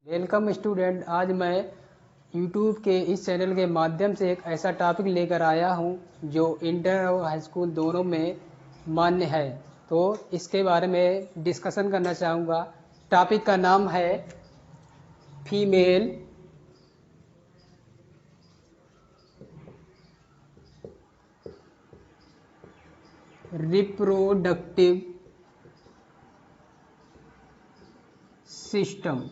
Welcome student. आज मैं YouTube के इस चैनल के माध्यम से एक ऐसा टॉपिक लेकर आया हूं जो इंटर और हाई स्कूल दोनों में मान्य है। तो इसके बारे में डिस्कशन करना चाहूँगा। टॉपिक का नाम है फीमेल रिप्रोडक्टिव सिस्टम।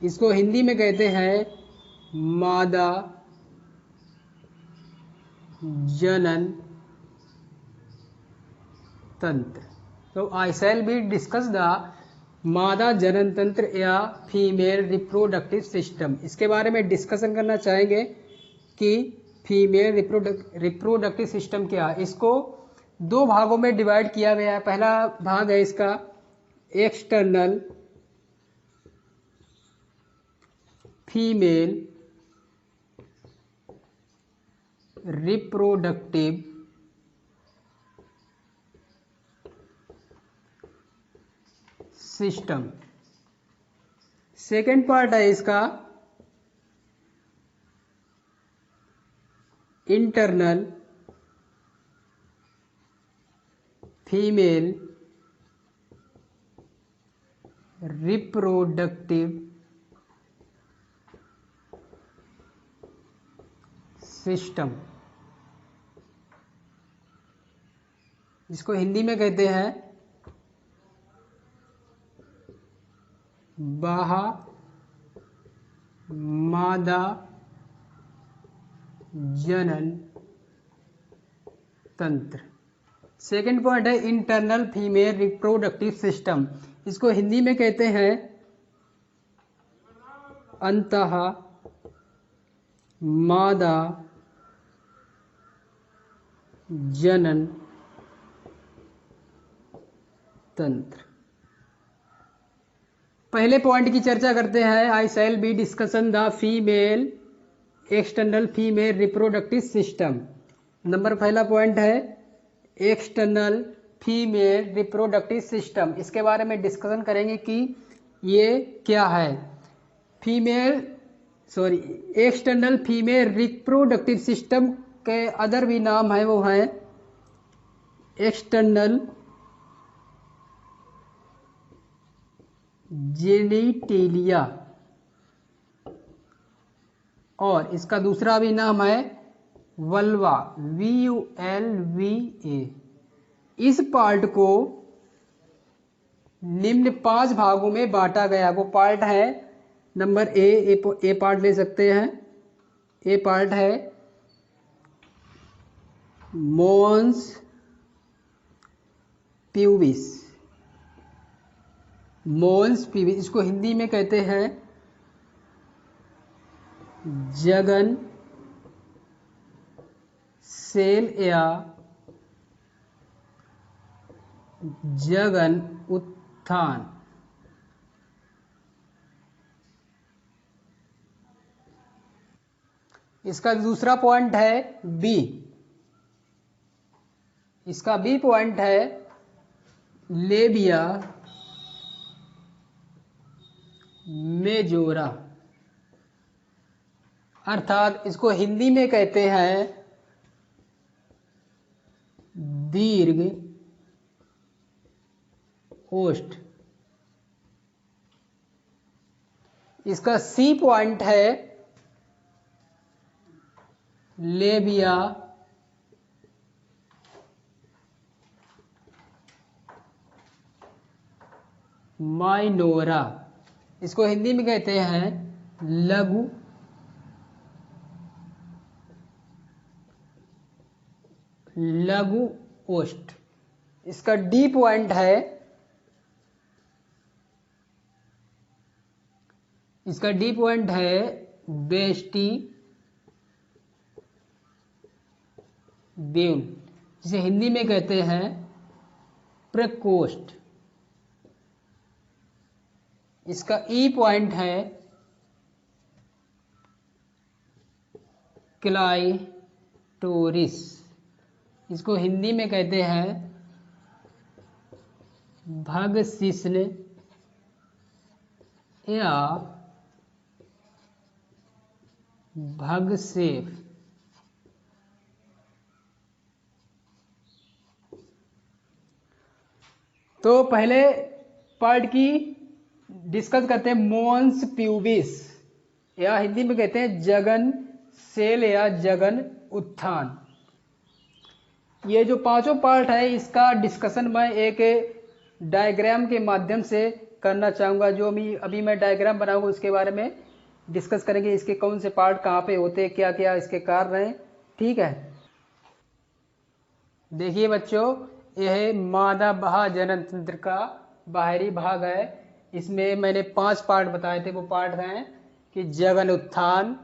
इसको हिंदी में कहते हैं मादा जनन तंत्र। तो आई शैल बी डिस्कस द मादा जनन तंत्र या फीमेल रिप्रोडक्टिव सिस्टम। इसके बारे में डिस्कशन करना चाहेंगे कि फीमेल रिप्रोडक्टिव सिस्टम क्या है। इसको दो भागों में डिवाइड किया गया है। पहला भाग है इसका external female reproductive system. Second part है इसका इंटरनल फीमेल रिप्रोडक्टिव सिस्टम, जिसको हिंदी में कहते हैं बाहा मादा जनन तंत्र। सेकेंड पॉइंट है इंटरनल फीमेल रिप्रोडक्टिव सिस्टम। इसको हिंदी में कहते हैं अंतः मादा जनन तंत्र। पहले पॉइंट की चर्चा करते हैं। I shall be discussion the female external female reproductive system. Number पहला पॉइंट है एक्सटर्नल फीमेल रिप्रोडक्टिव सिस्टम। इसके बारे में डिस्कशन करेंगे कि ये क्या है। एक्सटर्नल फीमेल रिप्रोडक्टिव सिस्टम के अदर भी नाम है, वो हैं एक्सटर्नल जेनिटेलिया, और इसका दूसरा भी नाम है वल्वा, VULVA। इस पार्ट को निम्न 5 भागों में बांटा गया। वो पार्ट है नंबर ए पार्ट ले सकते हैं। ए पार्ट है मोन्स प्यूबिस। मोन्स प्यूबिस, इसको हिंदी में कहते हैं जगन सेल या जगन उत्थान। इसका दूसरा पॉइंट है बी। इसका बी पॉइंट है लेबिया मेजोरा, अर्थात इसको हिंदी में कहते हैं दीर्घ ओष्ठ। इसका सी पॉइंट है लेबिया माइनोरा। इसको हिंदी में कहते हैं लघु ओष्ठ। इसका डी पॉइंट है वेस्टी ब्यूल, जिसे हिंदी में कहते हैं प्रकोष्ठ। इसका ई पॉइंट है क्लाइटोरिस। इसको हिंदी में कहते हैं भगशिश्न या भगसेप। तो पहले पार्ट की डिस्कस करते हैं, मोन्स प्यूबिस या हिंदी में कहते हैं जगन सेल या जगन उत्थान। ये जो पांचों पार्ट है इसका डिस्कशन मैं एक डायग्राम के माध्यम से करना चाहूँगा। जो अभी मैं डायग्राम बनाऊंगा उसके बारे में डिस्कस करेंगे, इसके कौन से पार्ट कहाँ पे होते हैं, क्या क्या इसके कारण हैं। ठीक है, देखिए बच्चों, यह मादा बाह्य जनन तंत्र का बाहरी भाग है। इसमें मैंने 5 पार्ट बताए थे। वो पार्ट हैं कि जगन उत्थान,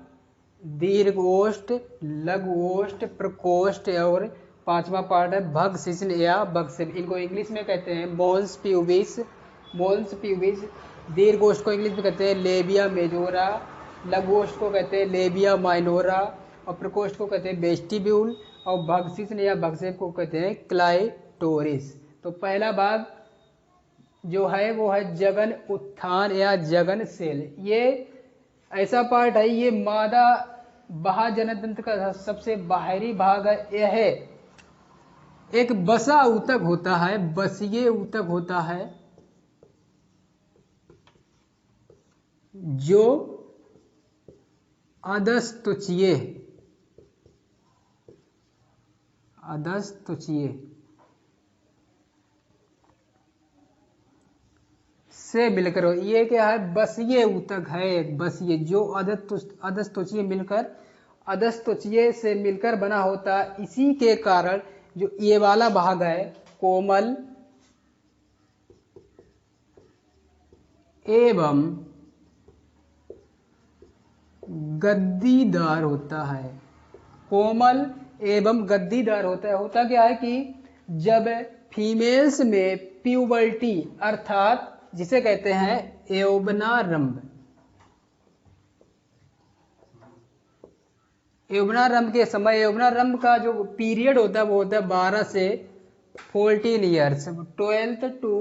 दीर्घ ओष्ठ, लघु ओष्ठ, प्रकोष्ठ और 5वां पार्ट है भग शिश्न या भगसेप। इनको इंग्लिश में कहते हैं मोन्स प्यूबिस। मोन्स प्यूबिस। दीर्घ ओष्ठ को इंग्लिश में कहते हैं लेबिया मेजोरा, लघु ओष्ठ को कहते हैं लेबिया माइनोरा और प्रकोष्ठ को कहते हैं वेस्टिब्यूल और भग शिश्न या भगसेप को कहते हैं क्लाइटोरिस। तो पहला भाग जो है वो है जगन उत्थान या जगन सेल। ये ऐसा पार्ट है, ये मादा बाह्य जनन तंत्र का सबसे बाहरी भाग है। यह एक बसा ऊतक होता है, बसीय ऊतक होता है जो अधस्तुचीय से मिलकर, ये क्या है, बसीय ऊतक है। एक बसीय जो अधस्तुचीय मिलकर अधस्तुचीय से मिलकर बना होता है। इसी के कारण जो ये वाला भाग है कोमल एवं गद्दीदार होता है। कोमल एवं गद्दीदार होता है। होता क्या है कि जब फीमेल्स में प्यूबर्टी अर्थात जिसे कहते हैं यौवनारंभ, यौवनारंभ के समय, यौवनारंभ का जो पीरियड होता है वो होता है 12 से 14 ईयर्स, 12 to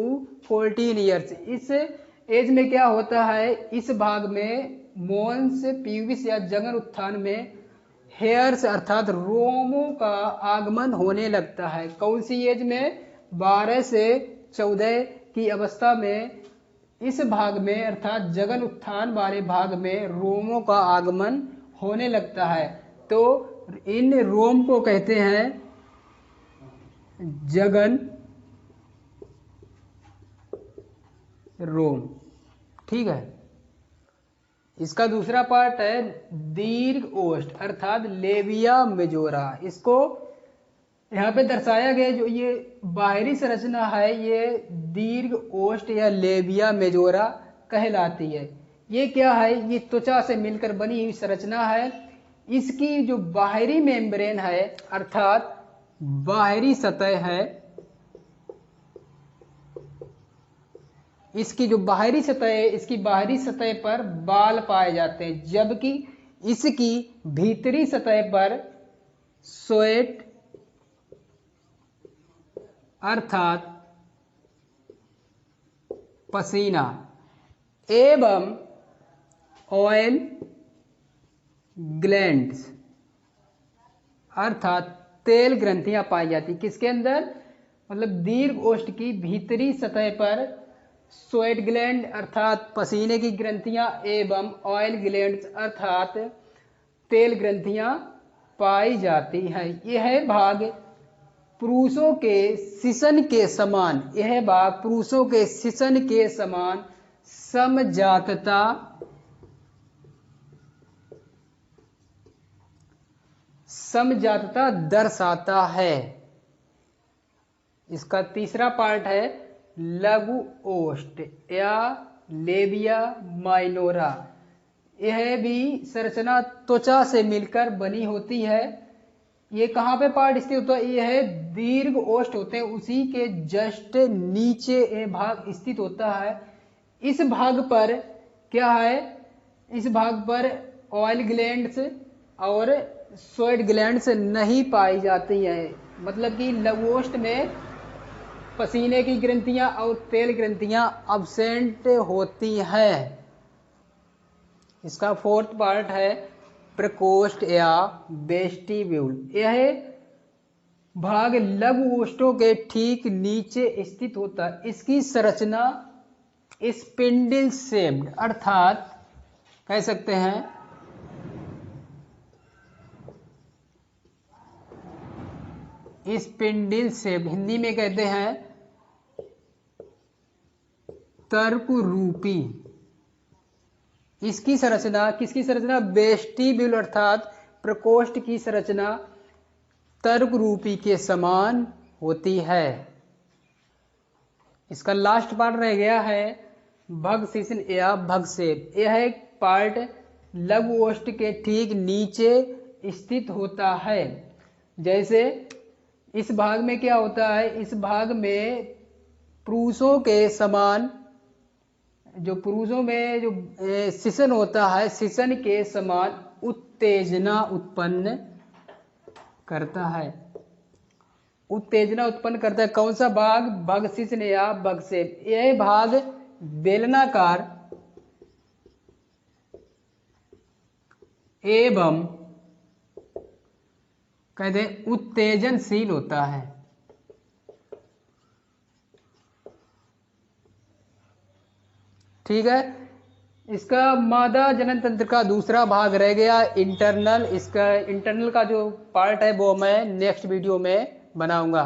14 ईयर्स। इस एज में क्या होता है, इस भाग में मोन्स प्यूबिस या जगन उत्थान में हेयर्स अर्थात रोमों का आगमन होने लगता है। कौन सी एज में, 12 से 14 की अवस्था में इस भाग में अर्थात जगन उत्थान वाले भाग में रोमों का आगमन होने लगता है। तो इन रोम को कहते हैं जगन रोम। ठीक है, इसका दूसरा पार्ट है दीर्घ ओष्ठ अर्थात लेबिया मेजोरा। इसको यहाँ पे दर्शाया गया, जो ये बाहरी संरचना है ये दीर्घ ओष्ठ या लेबिया मेजोरा कहलाती है। ये क्या है, ये त्वचा से मिलकर बनी हुई संरचना है। इसकी जो बाहरी मेम्ब्रेन है अर्थात बाहरी सतह है, इसकी जो बाहरी सतह है, इसकी बाहरी सतह पर बाल पाए जाते हैं, जबकि इसकी भीतरी सतह पर स्वेट अर्थात पसीना एवं ऑयल ग्लैंड्स अर्थात तेल ग्रंथियां पाई जाती। किसके अंदर, मतलब दीर्घ ओष्ठ की भीतरी सतह पर स्वेट ग्लैंड अर्थात पसीने की ग्रंथियां एवं ऑयल ग्लैंड्स अर्थात तेल ग्रंथियां पाई जाती हैं। यह भाग पुरुषों के शिशन के समान, यह भाग पुरुषों के शिशन के समान समजातता दर्शाता है। इसका तीसरा पार्ट है लघु ओष्ठ या लेबिया माइनोरा। यह भी संरचना त्वचा से मिलकर बनी होती है। ये कहाँ पे पार्ट स्थित होता है, यह दीर्घ ओष्ठ होते हैं उसी के जस्ट नीचे ये भाग स्थित होता है। इस भाग पर क्या है, इस भाग पर ऑयल ग्लैंड्स और स्वेट ग्लैंड्स नहीं पाई जाती है। मतलब कि लघुओष्ठ में पसीने की ग्रंथियां और तेल ग्रंथियां अब्सेंट होती हैं। इसका फोर्थ पार्ट है प्रकोष्ठ या वेस्टिब्यूल। यह भाग लघु ओष्ठों के ठीक नीचे स्थित होता है। इसकी संरचना स्पिंडल शेप्ड अर्थात कह सकते हैं स्पिंडल शेप्ड, हिंदी में कहते हैं तर्क रूपी। इसकी संरचना, किसकी संरचना? वेस्टिब्यूल अर्थात प्रकोष्ठ की संरचना तर्क रूपी के समान होती है। इसका लास्ट पार्ट रह गया है भगशिशन या भगसेप। यह एक पार्ट लघु ओष्ठ के ठीक नीचे स्थित होता है। जैसे इस भाग में क्या होता है, इस भाग में पुरुषों के समान, जो पुरुषों में जो शिशन होता है, शिशन के समान उत्तेजना उत्पन्न करता है। उत्तेजना उत्पन्न करता है। कौन सा भाग? भगशिशन या भगसेप। यह भाग बेलनाकार एवं कहते हैं उत्तेजनशील होता है। ठीक है। इसका मादा जनन तंत्र का दूसरा भाग रह गया इंटरनल। इसका इंटरनल का जो पार्ट है वो मैं नेक्स्ट वीडियो में बनाऊंगा।